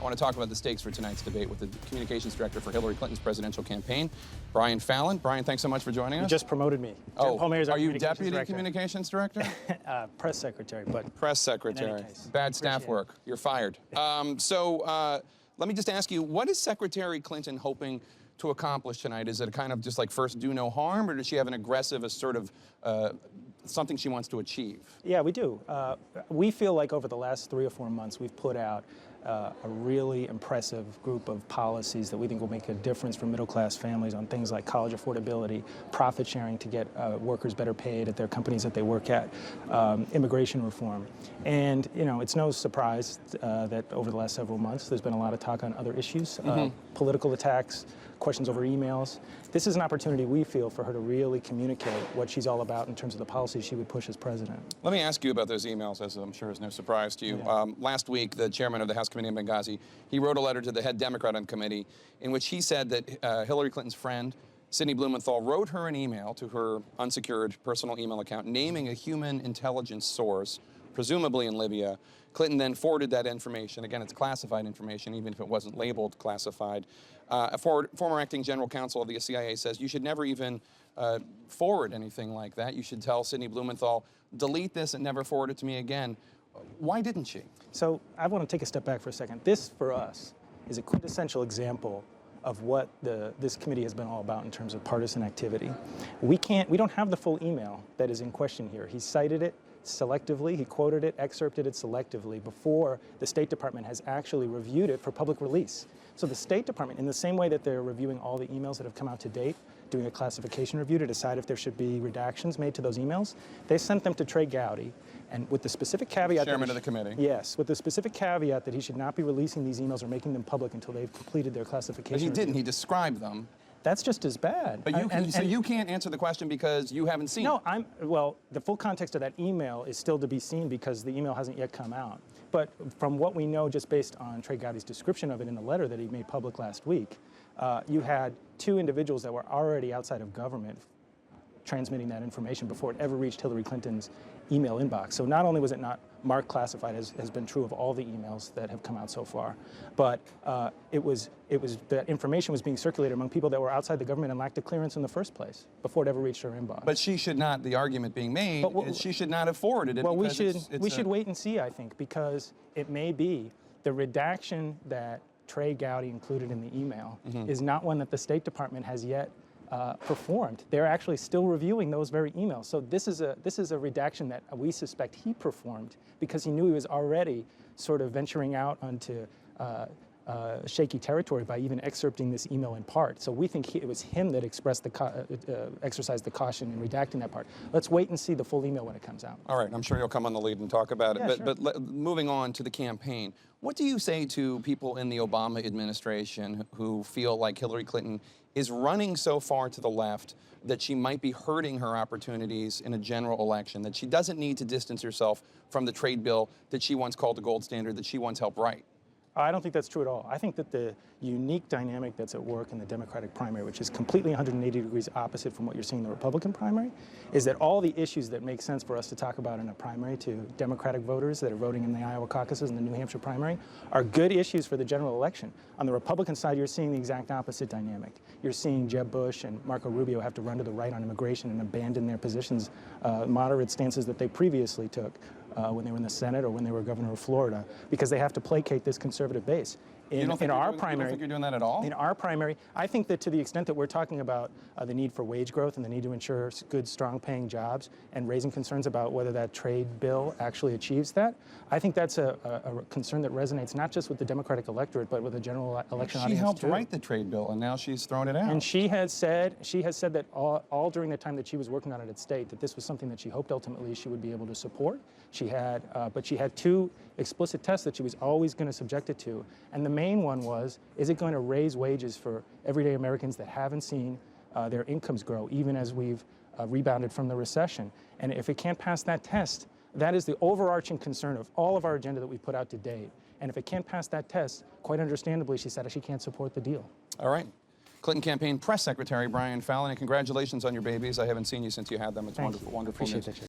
want to talk about the stakes for tonight's debate with the communications director for Hillary Clinton's presidential campaign, Brian Fallon. Brian, thanks so much for joining us. You just promoted me. Oh, are you deputy communications director? Press secretary, but press secretary. Bad staff work. You're fired. Let me just ask you, what is Secretary Clinton hoping to accomplish tonight? Is it a kind of just like first do no harm, or does she have an aggressive, a sort of something she wants to achieve? Yeah, we do. We feel like over the last 3 or 4 months, we've put out a really impressive group of policies that we think will make a difference for middle-class families on things like college affordability, profit sharing to get workers better paid at their companies that they work at, immigration reform. And, you know, it's no surprise that over the last several months, there's been a lot of talk on other issues, political attacks, questions over emails. This is an opportunity, we feel, for her to really communicate what she's all about in terms of the policies she would push as president. Let me ask you about those emails, as I'm sure is no surprise to you. Yeah. Last week, the chairman of the House Committee in Benghazi, he wrote a letter to the head Democrat on the committee in which he said that Hillary Clinton's friend, Sidney Blumenthal, wrote her an email to her unsecured personal email account naming a human intelligence source, presumably in Libya. Clinton then forwarded that information. Again, it's classified information, even if it wasn't labeled classified. A former acting general counsel of the CIA says you should never even forward anything like that. You should tell Sidney Blumenthal, delete this and never forward it to me again. Why didn't she? So I want to take a step back for a second. This, for us, is a quintessential example of what this committee has been all about in terms of partisan activity. We don't have the full email that is in question here. He cited it selectively, he quoted it, excerpted it selectively before the State Department has actually reviewed it for public release. So the State Department, in the same way that they're reviewing all the emails that have come out to date, doing a classification review to decide if there should be redactions made to those emails, they sent them to Trey Gowdy, and with the specific caveat— Chairman of the committee. Yes, with the specific caveat that he should not be releasing these emails or making them public until they've completed their classification But he review. didn't, he described them. That's just as bad. But so you can't answer the question because you haven't seen it. No, well, the full context of that email is still to be seen because the email hasn't yet come out. But from what we know, just based on Trey Gowdy's description of it in the letter that he made public last week, you had 2 individuals that were already outside of government transmitting that information before it ever reached Hillary Clinton's email inbox. So not only was it not marked classified, as has been true of all the emails that have come out so far, but that information was being circulated among people that were outside the government and lacked a clearance in the first place before it ever reached her inbox. But she should not, the argument being made, is she should not have forwarded it. Well, we should wait and see, I think, because it may be the redaction that Trey Gowdy included in the email is not one that the State Department has yet performed. They're actually still reviewing those very emails. So this is a redaction that we suspect he performed because he knew he was already sort of venturing out onto shaky territory by even excerpting this email in part. So we think it was him that expressed exercised the caution in redacting that part. Let's wait and see the full email when it comes out. All right, I'm sure you'll come on the lead and talk about it. Yeah, but moving on to the campaign, what do you say to people in the Obama administration who feel like Hillary Clinton is running so far to the left that she might be hurting her opportunities in a general election, that she doesn't need to distance herself from the trade bill that she once called the gold standard, that she once helped write? I don't think that's true at all. I think that the unique dynamic that's at work in the Democratic primary, which is completely 180 degrees opposite from what you're seeing in the Republican primary, is that all the issues that make sense for us to talk about in a primary to Democratic voters that are voting in the Iowa caucuses and the New Hampshire primary are good issues for the general election. On the Republican side, you're seeing the exact opposite dynamic. You're seeing Jeb Bush and Marco Rubio have to run to the right on immigration and abandon their positions, moderate stances that they previously took when they were in the Senate or when they were governor of Florida, because they have to placate this conservative base. In our primary, you don't think you're doing that at all? In our primary, I think that to the extent that we're talking about the need for wage growth and the need to ensure good, strong-paying jobs and raising concerns about whether that trade bill actually achieves that, I think that's a concern that resonates not just with the Democratic electorate, but with the general election audience, She helped too. write the trade bill, and now she's thrown it out. And she has said that all during the time that she was working on it at State, that this was something that she hoped ultimately she would be able to support. She had, but she had 2 explicit tests that she was always going to subject it to. And the main one was, is it going to raise wages for everyday Americans that haven't seen their incomes grow, even as we've rebounded from the recession? And if it can't pass that test, that is the overarching concern of all of our agenda that we put out to date. And if it can't pass that test, quite understandably, she said she can't support the deal. All right. Clinton campaign press secretary Brian Fallon, and congratulations on your babies. I haven't seen you since you had them. It's wonderful, wonderful news. Appreciate that.